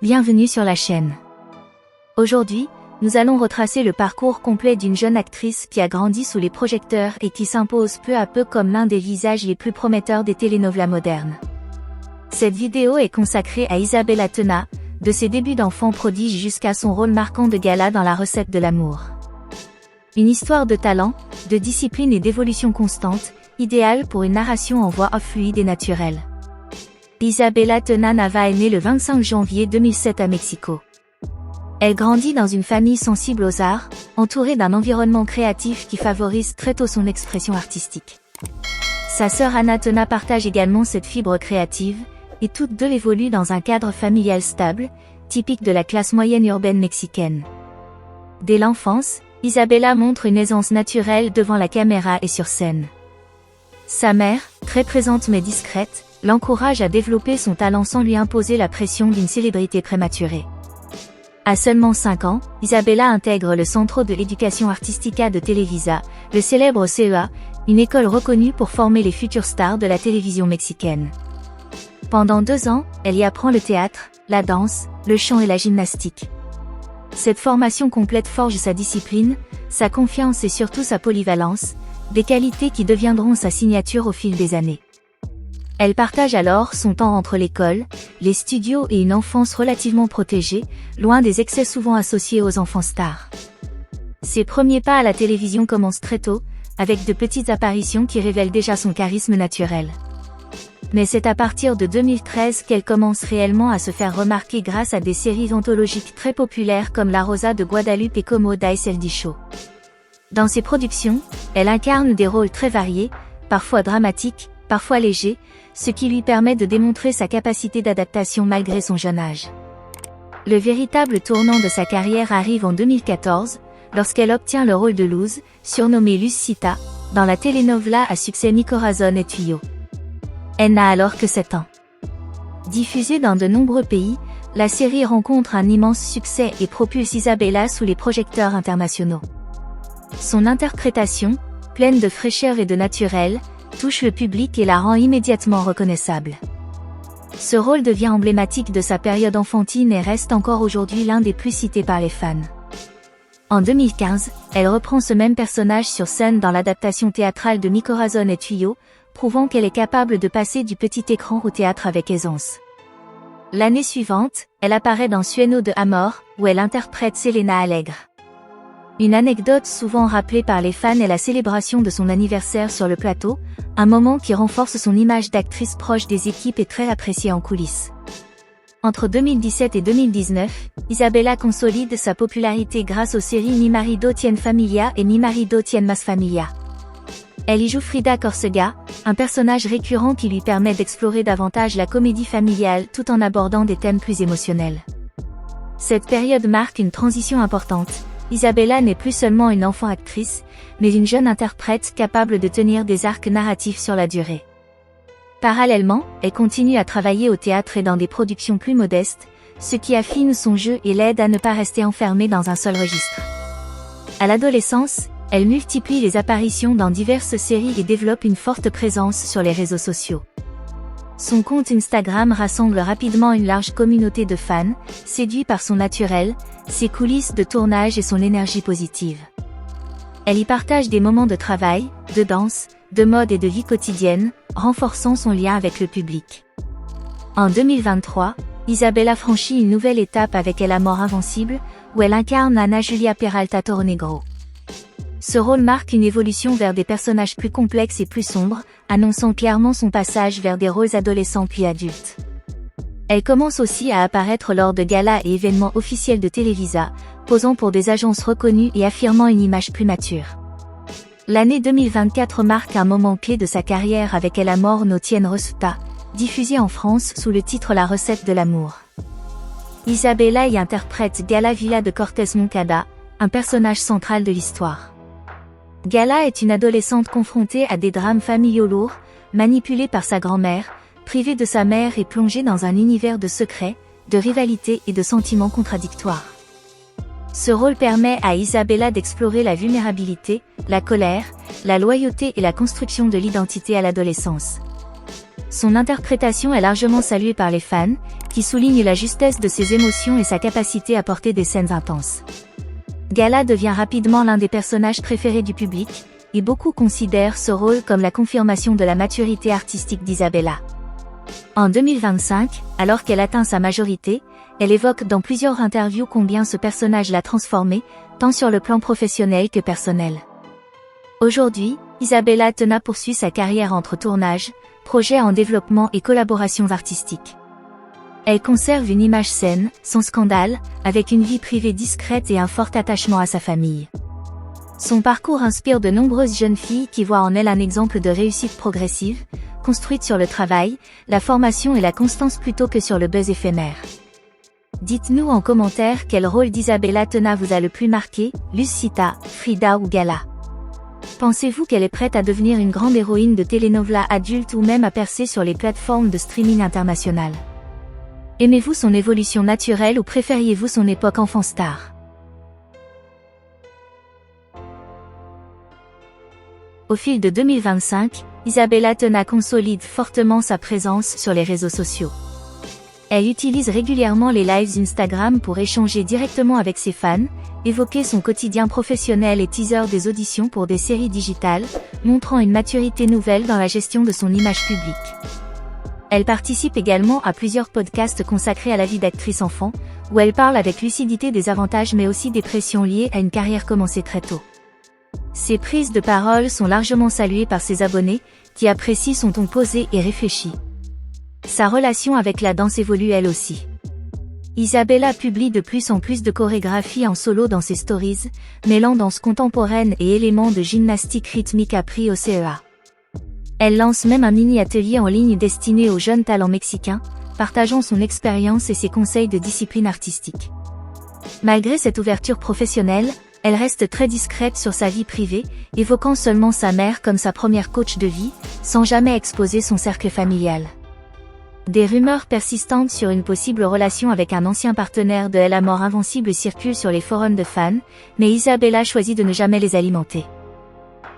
Bienvenue sur la chaîne. Aujourd'hui, nous allons retracer le parcours complet d'une jeune actrice qui a grandi sous les projecteurs et qui s'impose peu à peu comme l'un des visages les plus prometteurs des telenovelas modernes. Cette vidéo est consacrée à Isabella Tena, de ses débuts d'enfant prodige jusqu'à son rôle marquant de Gala dans La recette de l'amour. Une histoire de talent, de discipline et d'évolution constante, idéale pour une narration en voix off fluide et naturelle. Isabella Tena Nava est née le 25 janvier 2007 à Mexico. Elle grandit dans une famille sensible aux arts, entourée d'un environnement créatif qui favorise très tôt son expression artistique. Sa sœur Ana Tena partage également cette fibre créative, et toutes deux évoluent dans un cadre familial stable, typique de la classe moyenne urbaine mexicaine. Dès l'enfance, Isabella montre une aisance naturelle devant la caméra et sur scène. Sa mère, très présente mais discrète, l'encourage à développer son talent sans lui imposer la pression d'une célébrité prématurée. À seulement 5 ans, Isabella intègre le Centro de Educación Artística de Televisa, le célèbre CEA, une école reconnue pour former les futures stars de la télévision mexicaine. Pendant 2 ans, elle y apprend le théâtre, la danse, le chant et la gymnastique. Cette formation complète forge sa discipline, sa confiance et surtout sa polyvalence, des qualités qui deviendront sa signature au fil des années. Elle partage alors son temps entre l'école, les studios et une enfance relativement protégée, loin des excès souvent associés aux enfants stars. Ses premiers pas à la télévision commencent très tôt, avec de petites apparitions qui révèlent déjà son charisme naturel. Mais c'est à partir de 2013 qu'elle commence réellement à se faire remarquer grâce à des séries anthologiques très populaires comme La Rosa de Guadalupe et Como Dice el Dicho. Dans ses productions, elle incarne des rôles très variés, parfois dramatiques, parfois légers, ce qui lui permet de démontrer sa capacité d'adaptation malgré son jeune âge. Le véritable tournant de sa carrière arrive en 2014, lorsqu'elle obtient le rôle de Luz, surnommée Luzcita, dans la telenovela à succès Mi Corazón es tuyo. Elle n'a alors que 7 ans. Diffusée dans de nombreux pays, la série rencontre un immense succès et propulse Isabella sous les projecteurs internationaux. Son interprétation, pleine de fraîcheur et de naturel, touche le public et la rend immédiatement reconnaissable. Ce rôle devient emblématique de sa période enfantine et reste encore aujourd'hui l'un des plus cités par les fans. En 2015, elle reprend ce même personnage sur scène dans l'adaptation théâtrale de Mi Corazón es tuyo, prouvant qu'elle est capable de passer du petit écran au théâtre avec aisance. L'année suivante, elle apparaît dans Sueño de Amor, où elle interprète Selena Alegre. Une anecdote souvent rappelée par les fans est la célébration de son anniversaire sur le plateau, un moment qui renforce son image d'actrice proche des équipes et très appréciée en coulisses. Entre 2017 et 2019, Isabella consolide sa popularité grâce aux séries Mi marido tiene familia et Mi marido tiene más familia. Elle y joue Frida Córcega, un personnage récurrent qui lui permet d'explorer davantage la comédie familiale tout en abordant des thèmes plus émotionnels. Cette période marque une transition importante. Isabella n'est plus seulement une enfant actrice, mais une jeune interprète capable de tenir des arcs narratifs sur la durée. Parallèlement, elle continue à travailler au théâtre et dans des productions plus modestes, ce qui affine son jeu et l'aide à ne pas rester enfermée dans un seul registre. À l'adolescence, elle multiplie les apparitions dans diverses séries et développe une forte présence sur les réseaux sociaux. Son compte Instagram rassemble rapidement une large communauté de fans, séduits par son naturel, ses coulisses de tournage et son énergie positive. Elle y partage des moments de travail, de danse, de mode et de vie quotidienne, renforçant son lien avec le public. En 2023, Isabella franchit une nouvelle étape avec El amor invencible, où elle incarne Ana Julia Peralta Tornegro. Ce rôle marque une évolution vers des personnages plus complexes et plus sombres, annonçant clairement son passage vers des rôles adolescents puis adultes. Elle commence aussi à apparaître lors de galas et événements officiels de Televisa, posant pour des agences reconnues et affirmant une image plus mature. L'année 2024 marque un moment clé de sa carrière avec El amor no tiene receta, diffusée en France sous le titre La recette de l'amour. Isabella y interprète Gala Villa de Cortés Moncada, un personnage central de l'histoire. Gala est une adolescente confrontée à des drames familiaux lourds, manipulée par sa grand-mère, privée de sa mère et plongée dans un univers de secrets, de rivalités et de sentiments contradictoires. Ce rôle permet à Isabella d'explorer la vulnérabilité, la colère, la loyauté et la construction de l'identité à l'adolescence. Son interprétation est largement saluée par les fans, qui soulignent la justesse de ses émotions et sa capacité à porter des scènes intenses. Gala devient rapidement l'un des personnages préférés du public, et beaucoup considèrent ce rôle comme la confirmation de la maturité artistique d'Isabela. En 2025, alors qu'elle atteint sa majorité, elle évoque dans plusieurs interviews combien ce personnage l'a transformée, tant sur le plan professionnel que personnel. Aujourd'hui, Isabela Tena poursuit sa carrière entre tournages, projets en développement et collaborations artistiques. Elle conserve une image saine, sans scandale, avec une vie privée discrète et un fort attachement à sa famille. Son parcours inspire de nombreuses jeunes filles qui voient en elle un exemple de réussite progressive, construite sur le travail, la formation et la constance plutôt que sur le buzz éphémère. Dites-nous en commentaire quel rôle d'Isabela Tena vous a le plus marqué, Lucita, Frida ou Gala. Pensez-vous qu'elle est prête à devenir une grande héroïne de telenovela adulte ou même à percer sur les plateformes de streaming internationales? Aimez-vous son évolution naturelle ou préfériez-vous son époque enfant star? Au fil de 2025, Isabela Tena consolide fortement sa présence sur les réseaux sociaux. Elle utilise régulièrement les lives Instagram pour échanger directement avec ses fans, évoquer son quotidien professionnel et teaser des auditions pour des séries digitales, montrant une maturité nouvelle dans la gestion de son image publique. Elle participe également à plusieurs podcasts consacrés à la vie d'actrice enfant, où elle parle avec lucidité des avantages mais aussi des pressions liées à une carrière commencée très tôt. Ses prises de parole sont largement saluées par ses abonnés, qui apprécient son ton posé et réfléchi. Sa relation avec la danse évolue elle aussi. Isabela publie de plus en plus de chorégraphies en solo dans ses stories, mêlant danse contemporaine et éléments de gymnastique rythmique appris au CEA. Elle lance même un mini-atelier en ligne destiné aux jeunes talents mexicains, partageant son expérience et ses conseils de discipline artistique. Malgré cette ouverture professionnelle, elle reste très discrète sur sa vie privée, évoquant seulement sa mère comme sa première coach de vie, sans jamais exposer son cercle familial. Des rumeurs persistantes sur une possible relation avec un ancien partenaire de Elle à mort invincible circulent sur les forums de fans, mais Isabela choisit de ne jamais les alimenter.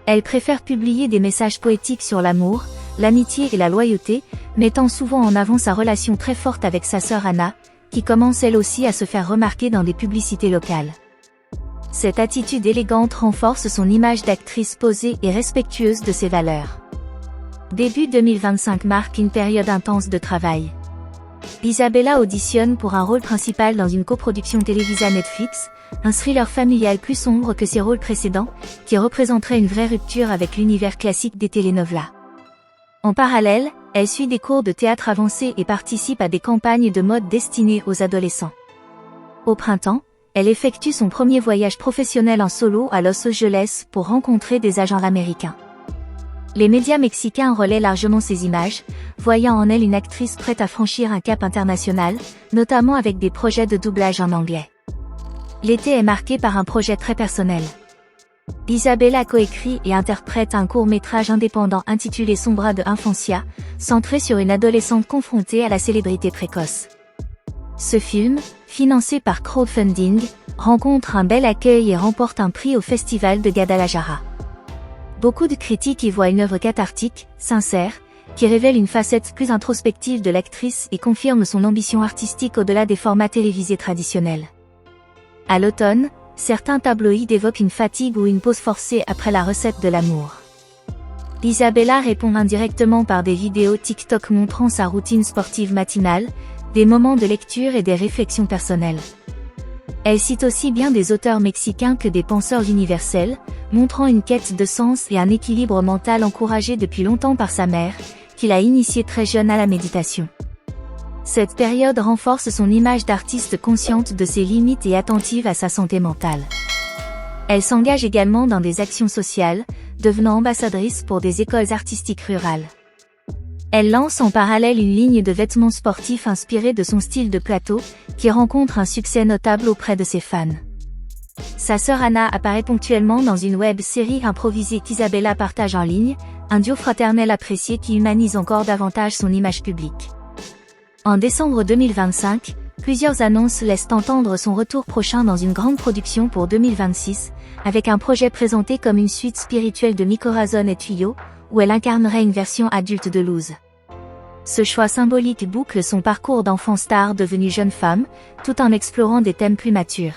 Elle préfère publier des messages poétiques sur l'amour, l'amitié et la loyauté, mettant souvent en avant sa relation très forte avec sa sœur Anna, qui commence elle aussi à se faire remarquer dans des publicités locales. Cette attitude élégante renforce son image d'actrice posée et respectueuse de ses valeurs. Début 2025 marque une période intense de travail. Isabela auditionne pour un rôle principal dans une coproduction télévisée Netflix, un thriller familial plus sombre que ses rôles précédents, qui représenterait une vraie rupture avec l'univers classique des telenovelas. En parallèle, elle suit des cours de théâtre avancé et participe à des campagnes de mode destinées aux adolescents. Au printemps, elle effectue son premier voyage professionnel en solo à Los Angeles pour rencontrer des agents américains. Les médias mexicains relaient largement ces images, voyant en elle une actrice prête à franchir un cap international, notamment avec des projets de doublage en anglais. L'été est marqué par un projet très personnel. Isabela coécrit et interprète un court-métrage indépendant intitulé Sombra de Infancia, centré sur une adolescente confrontée à la célébrité précoce. Ce film, financé par crowdfunding, rencontre un bel accueil et remporte un prix au Festival de Guadalajara. Beaucoup de critiques y voient une œuvre cathartique, sincère, qui révèle une facette plus introspective de l'actrice et confirme son ambition artistique au-delà des formats télévisés traditionnels. À l'automne, certains tabloïds évoquent une fatigue ou une pause forcée après la recette de l'amour. Isabela répond indirectement par des vidéos TikTok montrant sa routine sportive matinale, des moments de lecture et des réflexions personnelles. Elle cite aussi bien des auteurs mexicains que des penseurs universels, montrant une quête de sens et un équilibre mental encouragé depuis longtemps par sa mère, qui l'a initiée très jeune à la méditation. Cette période renforce son image d'artiste consciente de ses limites et attentive à sa santé mentale. Elle s'engage également dans des actions sociales, devenant ambassadrice pour des écoles artistiques rurales. Elle lance en parallèle une ligne de vêtements sportifs inspirés de son style de plateau, qui rencontre un succès notable auprès de ses fans. Sa sœur Anna apparaît ponctuellement dans une web-série improvisée qu'Isabela partage en ligne, un duo fraternel apprécié qui humanise encore davantage son image publique. En décembre 2025, plusieurs annonces laissent entendre son retour prochain dans une grande production pour 2026, avec un projet présenté comme une suite spirituelle de Mi Corazón et Tuyo, où elle incarnerait une version adulte de Luz. Ce choix symbolique boucle son parcours d'enfant star devenue jeune femme, tout en explorant des thèmes plus matures.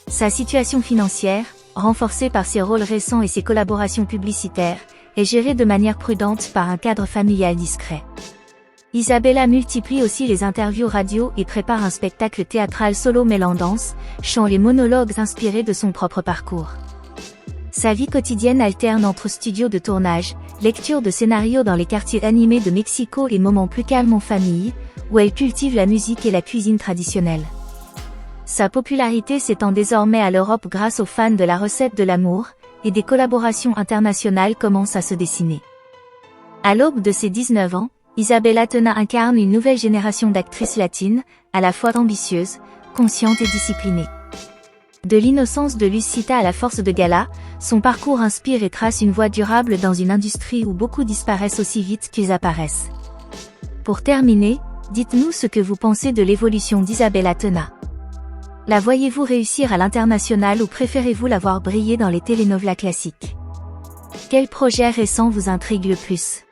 Sa situation financière, renforcée par ses rôles récents et ses collaborations publicitaires, est gérée de manière prudente par un cadre familial discret. Isabella multiplie aussi les interviews radio et prépare un spectacle théâtral solo mêlant danse, chant et monologues inspirés de son propre parcours. Sa vie quotidienne alterne entre studios de tournage, lecture de scénarios dans les quartiers animés de Mexico et moments plus calmes en famille, où elle cultive la musique et la cuisine traditionnelle. Sa popularité s'étend désormais à l'Europe grâce aux fans de la recette de l'amour, et des collaborations internationales commencent à se dessiner. À l'aube de ses 19 ans, Isabella Tena incarne une nouvelle génération d'actrices latines, à la fois ambitieuses, conscientes et disciplinées. De l'innocence de Lucita à la force de gala, son parcours inspire et trace une voie durable dans une industrie où beaucoup disparaissent aussi vite qu'ils apparaissent. Pour terminer, dites-nous ce que vous pensez de l'évolution d'Isabella Tena. La voyez-vous réussir à l'international ou préférez-vous la voir briller dans les telenovelas classiques? Quel projet récent vous intrigue le plus?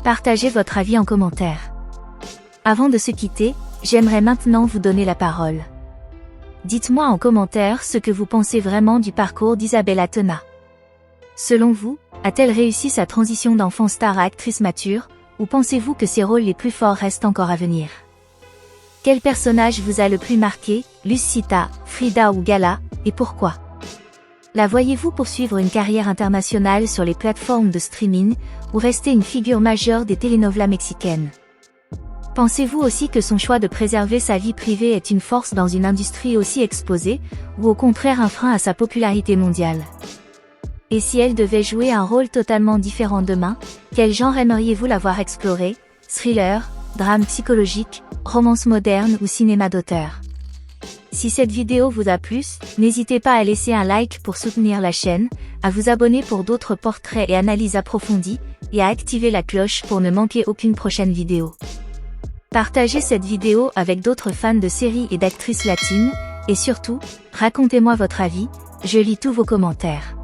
Partagez votre avis en commentaire. Avant de se quitter, j'aimerais maintenant vous donner la parole. Dites-moi en commentaire ce que vous pensez vraiment du parcours d'Isabella Tena. Selon vous, a-t-elle réussi sa transition d'enfant star à actrice mature, ou pensez-vous que ses rôles les plus forts restent encore à venir? Quel personnage vous a le plus marqué, Lucita, Frida ou Gala, et pourquoi? La voyez-vous poursuivre une carrière internationale sur les plateformes de streaming, ou rester une figure majeure des telenovelas mexicaines? Pensez-vous aussi que son choix de préserver sa vie privée est une force dans une industrie aussi exposée, ou au contraire un frein à sa popularité mondiale? Et si elle devait jouer un rôle totalement différent demain, quel genre aimeriez-vous la voir explorer? Thriller, drame psychologique, romance moderne ou cinéma d'auteur? Si cette vidéo vous a plu, n'hésitez pas à laisser un like pour soutenir la chaîne, à vous abonner pour d'autres portraits et analyses approfondies, et à activer la cloche pour ne manquer aucune prochaine vidéo. Partagez cette vidéo avec d'autres fans de séries et d'actrices latines, et surtout, racontez-moi votre avis, je lis tous vos commentaires.